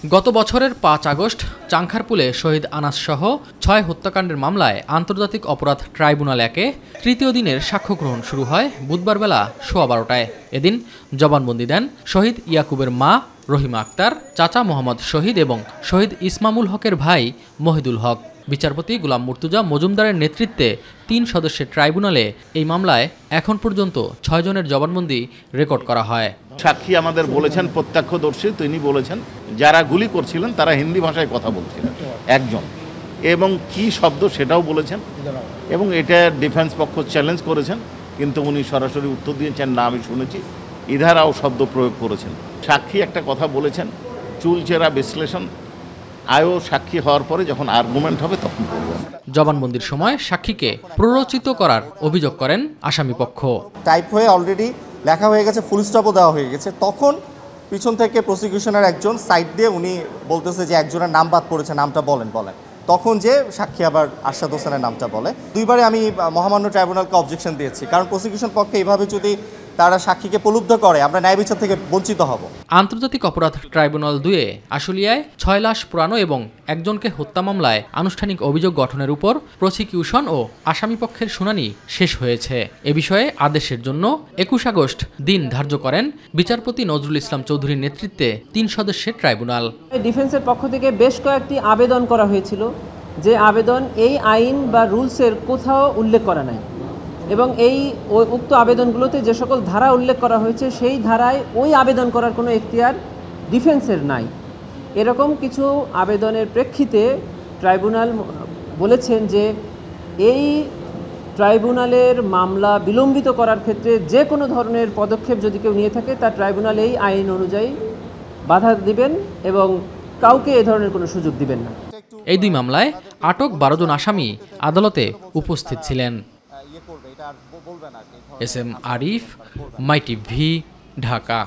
গত বছরের ৫ আগস্ট চাংখারপুলে শহীদ আনাস সহ ৬ হত্যাকাণ্ডের মামলায় আন্তর্জাতিক অপরাধ ট্রাইব্যুনাল ১-এ তৃতীয় দিনের সাক্ষ্য গ্রহণ শুরু হয় বুধবার বেলা ১:১২টায়। এদিন জবানবন্দি দেন শহীদ ইয়াকুবের মা রহিমা আক্তার, চাচা মোহাম্মদ শহীদ এবং শহীদ ইসমামুল হকের ভাই মহিদুল হক। বিচারপতি গোলাম মুর্তুজা মজুমদারের নেতৃত্বে ৩ সদস্যের ট্রাইব্যুনালে এই মামলায় এখন পর্যন্ত ৬ জনের জবানবন্দি রেকর্ড করা হয়। সাক্ষী আমাদের বলেছেন, প্রত্যক্ষদর্শী তিনি বলেছেন যারা গুলি করছিলেন তারা হিন্দি ভাষায় কথা বলছিলেন একজন, এবং কি শব্দ সেটাও বলেছেন, এবং এটা ডিফেন্স পক্ষ চ্যালেঞ্জ করেছেন, কিন্তু উনি সরাসরি উত্তর দিয়েছেন না আমি শুনেছি, ইধারাও শব্দ প্রয়োগ করেছেন। সাক্ষী একটা কথা বলেছেন, চুলচেরা বিশ্লেষণ আয়ও সাক্ষী হওয়ার পরে যখন আর্গুমেন্ট হবে তখন বলবেন। জবানবন্দির সময় সাক্ষীকে প্ররোচিত করার অভিযোগ করেন আসামিপক্ষ। টাইপ হয়ে অলরেডি লেখা হয়ে গেছে, ফুল স্টপও দেওয়া হয়ে গেছে। তখন পিছন থেকে প্রসিকিউশনের একজন সাইড দিয়ে উনি বলতেছে যে একজনের নাম বাদ পড়েছে, নামটা বলেন। তখন যে সাক্ষী আবার আরশাদ হোসেনের নামটা বলে। দুইবারে আমি মহামান্য ট্রাইব্যুনালকে অবজেকশন দিয়েছি, কারণ প্রসিকিউশন পক্ষে এইভাবে যদি তারা সাক্ষীকে প্রলুব্ধ করে আমরা ন্যায় বিচার থেকে বঞ্চিত হব। আন্তর্জাতিক অপরাধ ট্রাইব্যুনাল ২-এ আশুলিয়ায় ৬ লাশ পুরানো এবং একজনকে হত্যা মামলায় আনুষ্ঠানিক অভিযোগ গঠনের উপর প্রসিকিউশন ও আসামিপক্ষের শুনানি শেষ হয়েছে। এ বিষয়ে আদেশের জন্য ২১ আগস্ট দিন ধার্য করেন বিচারপতি নজরুল ইসলাম চৌধুরীর নেতৃত্বে ৩ সদস্যের ট্রাইব্যুনাল। ডিফেন্সের পক্ষ থেকে বেশ কয়েকটি আবেদন করা হয়েছিল, যে আবেদন এই আইন বা রুলসের কোথাও উল্লেখ করা নাই, এবং এই উক্ত আবেদনগুলোতে যে সকল ধারা উল্লেখ করা হয়েছে সেই ধারায় ওই আবেদন করার কোনো এখতিয়ার ডিফেন্সের নাই। এরকম কিছু আবেদনের প্রেক্ষিতে ট্রাইব্যুনাল বলেছেন যে এই ট্রাইব্যুনালের মামলা বিলম্বিত করার ক্ষেত্রে যে কোনো ধরনের পদক্ষেপ যদি কেউ নিয়ে থাকে তা ট্রাইব্যুনাল এই আইন অনুযায়ী বাধা দিবেন এবং কাউকে এ ধরনের কোনো সুযোগ দিবেন না। এই ২ মামলায় আটক ১২ জন আসামি আদালতে উপস্থিত ছিলেন। এস এম আরিফ, মাই টিভি, ঢাকা।